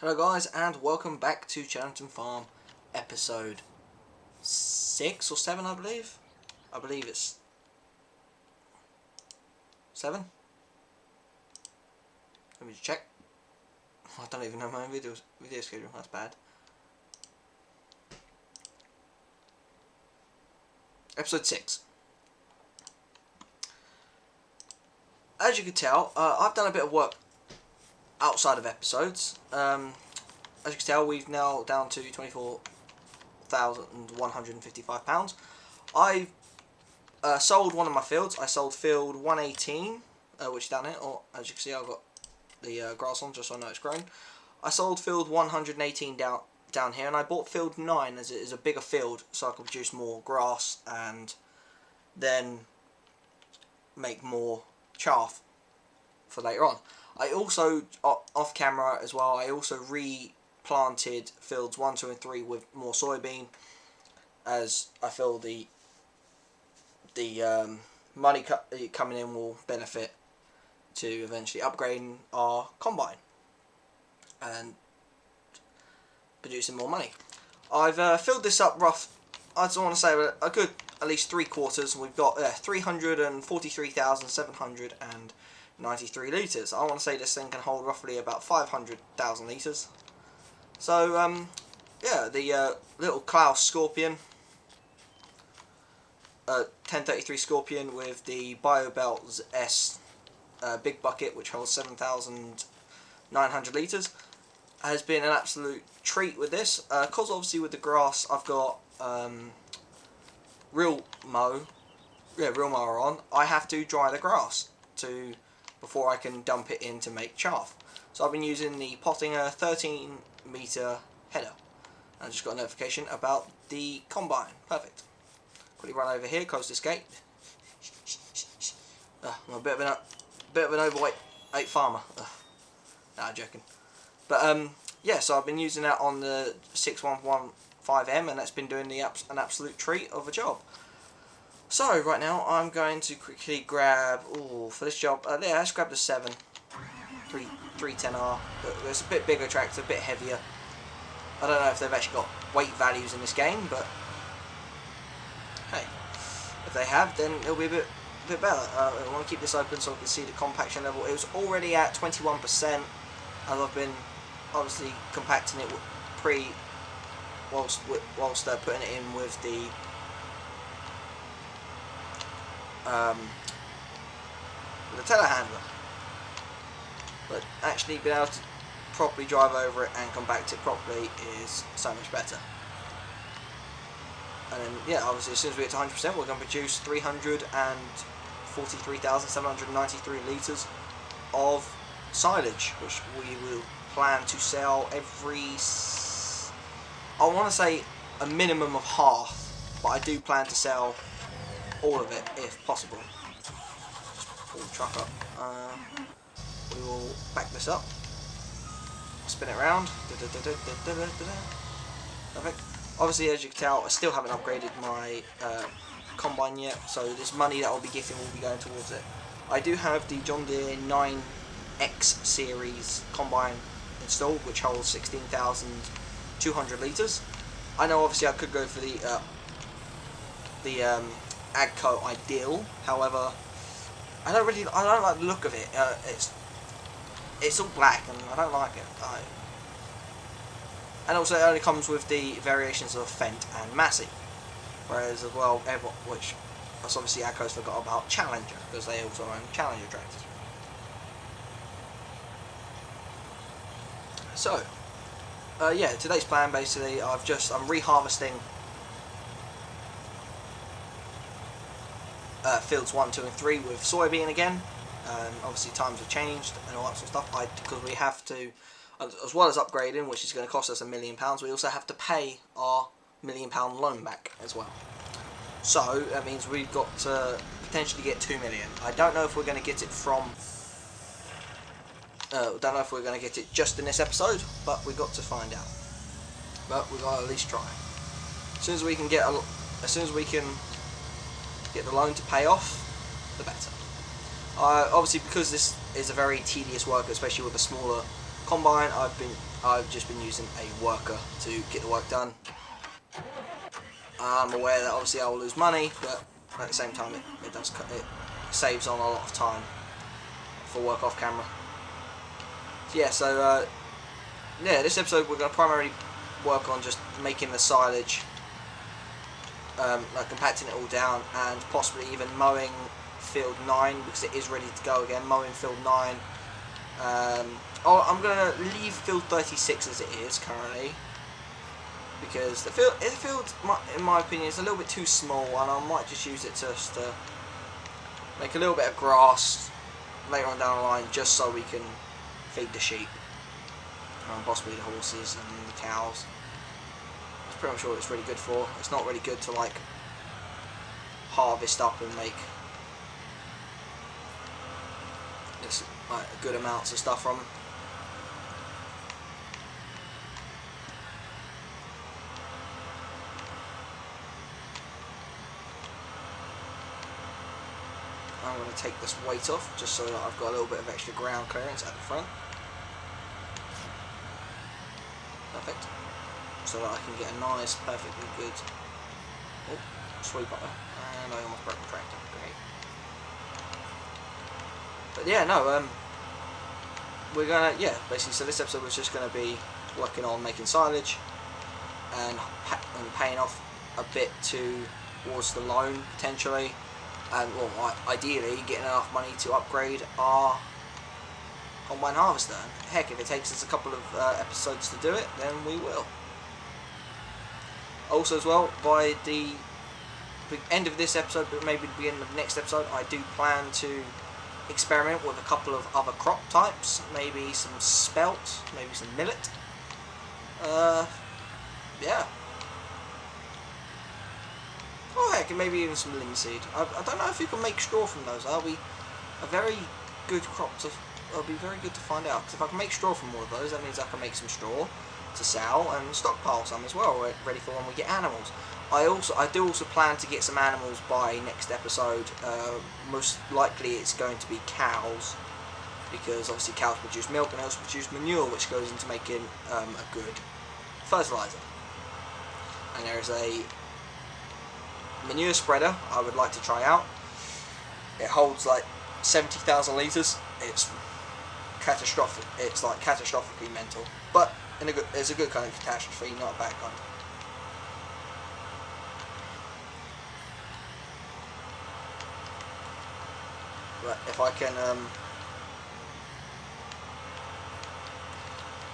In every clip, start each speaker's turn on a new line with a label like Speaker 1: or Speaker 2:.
Speaker 1: Hello guys, and welcome back to Chellinton Farm episode 6 or 7 I believe. I believe it's 7. Let me just check. I don't even know my own video schedule, that's bad. Episode 6. As you can tell, I've done a bit of work outside of episodes. As you can tell, we've now down to £24,155. I've sold one of my fields. I sold field 118, which is down here. Or as you can see, I've got the grass on just so I know it's grown. I sold field 118 down here, and I bought field 9 as it is a bigger field, so I can produce more grass and then make more chaff for later on. I also, off camera as well, I also replanted fields 1, 2 and 3 with more soybean, as I feel the money coming in will benefit to eventually upgrading our combine and producing more money. I've filled this up rough, I just want to say a good at least 3/4. We've got 343,793 litres. I want to say this thing can hold roughly about 500,000 litres. So yeah, the little Klaus Scorpion, 1033 Scorpion with the BioBelts S big bucket, which holds 7,900 litres, has been an absolute treat with this. Because obviously with the grass I've got real mower on, I have to dry the grass before I can dump it in to make chaff. So I've been using the Pottinger 13 metre header. I just got a notification about the combine. Perfect. Quickly run over here, close this gate. I'm a bit of an overweight farmer. Nah, I'm joking. But yeah, so I've been using that on the 6115M, and that's been doing an absolute treat of a job. So right now I'm going to quickly grab, for this job, yeah, let's grab the 310R. It's a bit bigger tractor, a bit heavier. I don't know if they've actually got weight values in this game, but hey, if they have, then it'll be a bit better. I want to keep this open so I can see the compaction level. It was already at 21%, and I've been obviously compacting it whilst putting it in with the telehandler. But actually being able to properly drive over it and compact it properly is so much better. And then yeah, obviously as soon as we get to 100%, we're going to produce 343,793 litres of silage, which we will plan to sell every, I want to say a minimum of half, but I do plan to sell all of it if possible. Just pull the truck up. We will back this up, spin it around. Perfect. Obviously, as you can tell, I still haven't upgraded my combine yet, so this money that I'll be getting will be going towards it. I do have the John Deere 9X series combine installed, which holds 16,200 litres. I know obviously I could go for the Agco Ideal, however, I don't like the look of it. It's all black and I don't like it. And also it only comes with the variations of Fendt and Massey, whereas as well, which that's obviously Agco's forgot about Challenger, because they also own Challenger tractors. So yeah, today's plan basically, I'm reharvesting fields 1, 2 and 3 with soybean again. Obviously times have changed and all that sort of stuff, because we have to, as well as upgrading, which is going to cost us £1 million, we also have to pay our £1 million loan back as well. So that means we've got to potentially get 2 million. I don't know if we're going to get it just in this episode, but we've got to find out. But we've got to at least try. As soon as we can get the loan to pay off, the better. Obviously, because this is a very tedious work, especially with a smaller combine, I've just been using a worker to get the work done. I'm aware that obviously I will lose money, but at the same time it saves on a lot of time for work off camera. Yeah, so yeah, this episode we're going to primarily work on just making the silage, like compacting it all down, and possibly even mowing field 9 because it is ready to go again. Mowing field 9. I'm going to leave field 36 as it is currently, because the field, in my opinion, is a little bit too small, and I might just use it just to make a little bit of grass later on down the line, just so we can feed the sheep, and possibly the horses and the cows. That's pretty much all it's really good for. It's not really good to like harvest up and make just like good amounts of stuff from them. I'm going to take this weight off just so that I've got a little bit of extra ground clearance at the front. Perfect. So that I can get a nice, perfectly good sweep up there. And I almost broke my tractor. Great. But yeah, no, we're going to, basically, so this episode was just going to be working on making silage and paying off a bit towards the loan, potentially. And well, ideally getting enough money to upgrade our combine harvester. Heck, if it takes us a couple of episodes to do it, then we will. Also as well, by the end of this episode, but maybe the beginning of the next episode, I do plan to experiment with a couple of other crop types. Maybe some spelt, maybe some millet. Yeah. Oh heck, and maybe even some linseed. I don't know if you can make straw from those. That'll be a very good crop to. It'll be very good to find out. Because if I can make straw from all of those, that means I can make some straw to sell and stockpile some as well, ready for when we get animals. I do also plan to get some animals by next episode. Most likely it's going to be cows, because obviously cows produce milk and they also produce manure, which goes into making a good fertilizer. And there is a manure spreader I would like to try out. It holds like 70,000 litres. It's catastrophic. It's like catastrophically mental, but it's a good kind of catastrophe, not a bad kind. But if I can,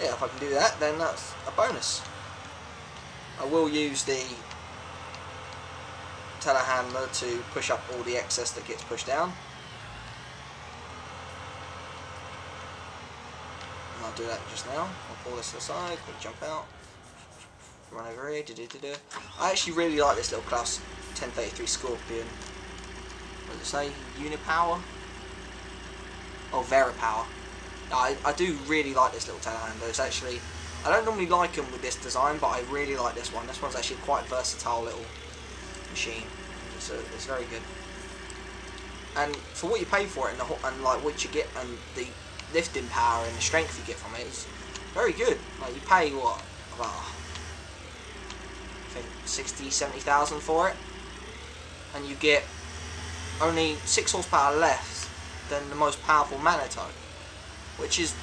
Speaker 1: if I can do that, then that's a bonus. I will use the telehandler to push up all the excess that gets pushed down. And I'll do that just now. I'll pull this to the side, quick jump out, run over here, I actually really like this little class 1033 Scorpion. What does it say? Unipower? Oh, Veripower. I do really like this little telehandler. It's actually, I don't normally like them with this design, but I really like this one. This one's actually quite versatile little machine. It's very good. And for what you pay for it, and like what you get, and the lifting power and the strength you get from it, is very good. Like you pay what, about I think 60,000-70,000 for it, and you get only 6 horsepower less than the most powerful Manitou, which is,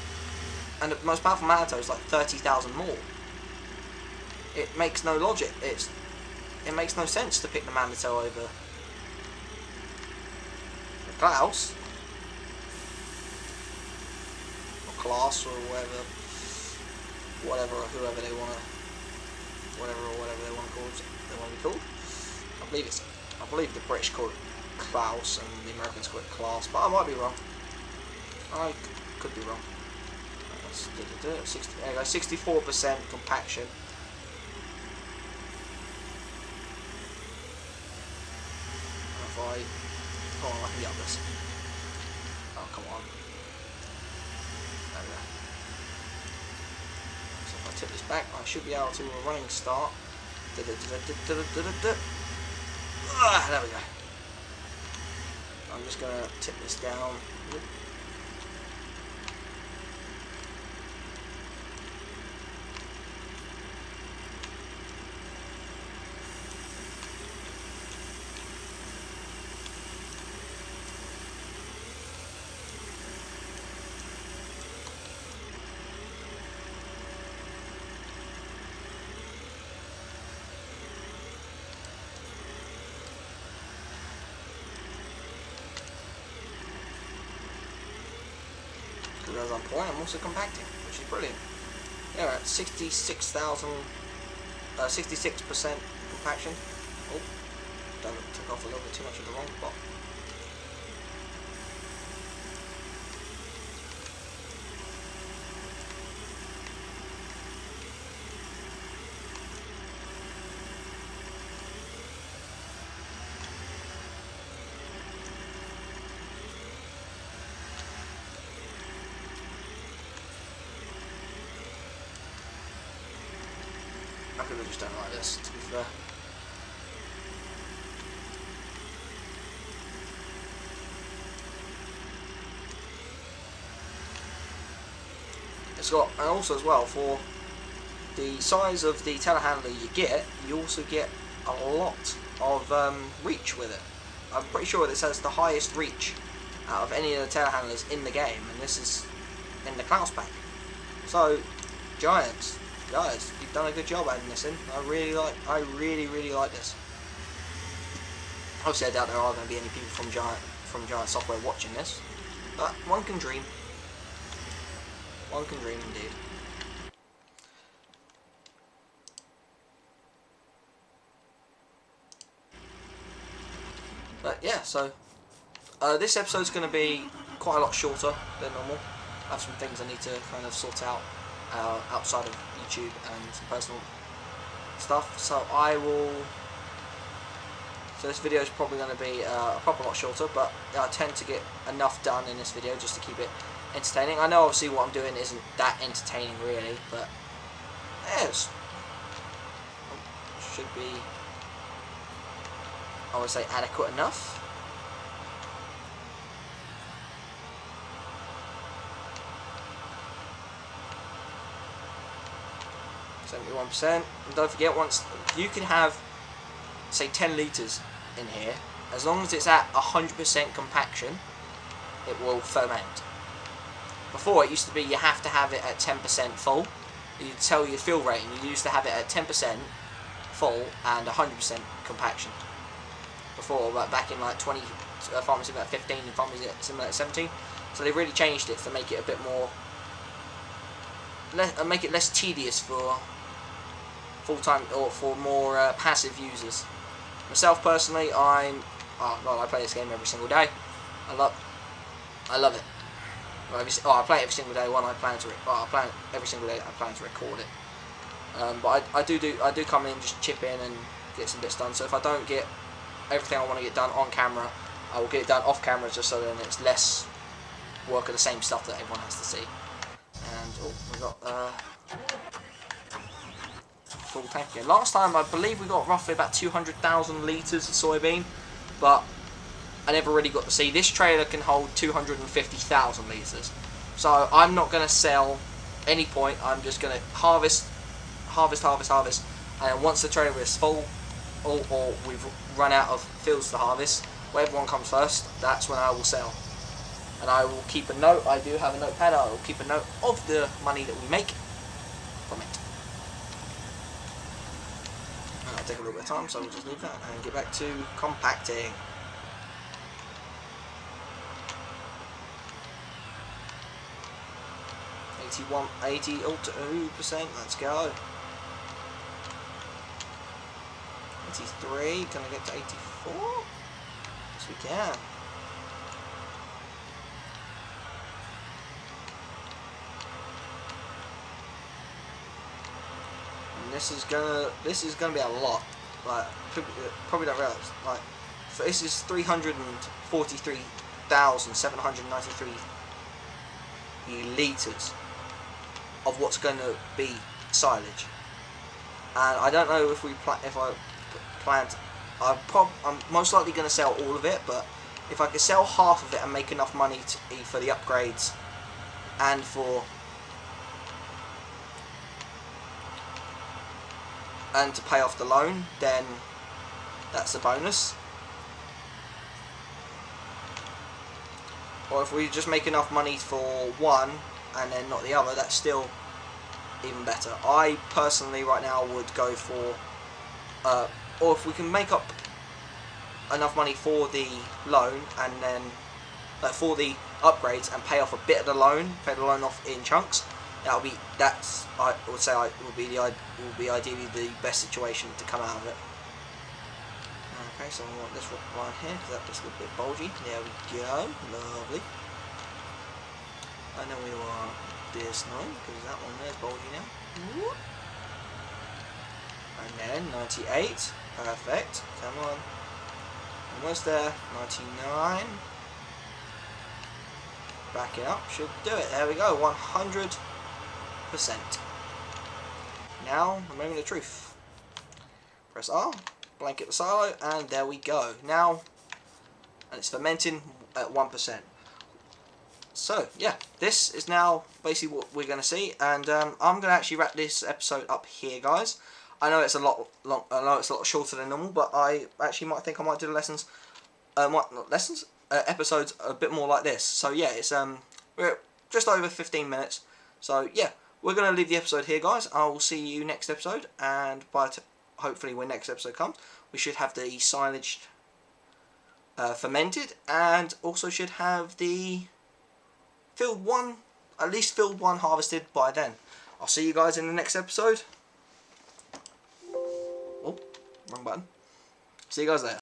Speaker 1: and the most powerful Manitou is like 30,000 more. It makes no logic. It makes no sense to pick the Manitou over the Klaus or Class or whoever they want to, whatever they want to call it. They want to be called. I believe the British call it Klaus and the Americans call it Class, but I might be wrong. I could be wrong. 64% compaction. Come on, I can get up this. Oh, come on. There we go. So if I tip this back, I should be able to a running start. There we go. I'm just going to tip this down. as I'm pouring, I'm also compacting, which is brilliant. Yeah, we're at 66,000, 66% compaction. Oh, took off a little bit too much of the wrong spot. I could have just done it like this, to be fair. It's got, and also as well, for the size of the telehandler you also get a lot of reach with it. I'm pretty sure this has the highest reach out of any of the telehandlers in the game, and this is in the Klaus pack. So, Giants, guys, you've done a good job adding this in. I really like this. Obviously, I doubt there are going to be any people from Giant Software watching this, but one can dream. One can dream indeed. But yeah, so this episode's going to be quite a lot shorter than normal. I have some things I need to kind of sort out outside of YouTube and some personal stuff. So this video is probably going to be a proper lot shorter, but I tend to get enough done in this video just to keep it entertaining. I know obviously what I'm doing isn't that entertaining really, but yes, should be, I would say, adequate enough. %. And don't forget, once you can have, say, 10 litres in here, as long as it's at 100% compaction, it will ferment. Before, it used to be you have to have it at 10% full. You'd tell your fill rating, you used to have it at 10% full and 100% compaction. Before, like back in like 20, farmers about 15 and farmers similar at 17. So they've really changed it to make it a bit more, make it less tedious for full-time or for more passive users. Myself personally, I play this game every single day. I love it. I play it every single day. I plan it every single day. I plan to record it. But I do come in, just chip in and get some bits done. So if I don't get everything I want to get done on camera, I will get it done off camera, just so then it's less work of the same stuff that everyone has to see. And we got full tank again. Last time I believe we got roughly about 200,000 litres of soybean, but I never really got to see. This trailer can hold 250,000 litres. So I'm not going to sell any point. I'm just going to harvest, and then once the trailer is full, or we've run out of fields to harvest, whatever one comes first, that's when I will sell. And I will keep a note. I do have a notepad. I will keep a note of the money that we make from it. And I'll take a little bit of time, so we'll just leave that and get back to compacting. Oh, 82%, let's go. 83, can I get to 84? Yes, we can. And this is gonna be a lot. Like, people probably don't realize. Like, so this is 343,793 litres of what's going to be silage. And I don't know if I'm most likely going to sell all of it, but if I could sell half of it and make enough money for the upgrades and to pay off the loan, then that's a bonus. Or if we just make enough money for one and then not the other, that's still even better. I personally right now would go for, or if we can make up enough money for the loan and then for the upgrades and pay off a bit of the loan, pay the loan off in chunks, I would say will be ideally the best situation to come out of it. Okay, so I want this one here because that looks a little bit bulgy. There we go, lovely. And then we want this one because that one there's bulgy now. And then 98, perfect. Come on, almost there. 99. Back it up, should do it. There we go, 100%. Now, the moment of truth. Press R, blanket the silo, and there we go. Now, and it's fermenting at 1%. So, yeah, this is now basically what we're going to see, and I'm going to actually wrap this episode up here, guys. I know it's a lot shorter than normal, but I actually might do the lessons, episodes a bit more like this. So yeah, it's we're just over 15 minutes. So yeah, we're gonna leave the episode here, guys. I will see you next episode, and hopefully when next episode comes, we should have the silage fermented, and also should have the at least field one harvested by then. I'll see you guys in the next episode. Oh, wrong button. See you guys later.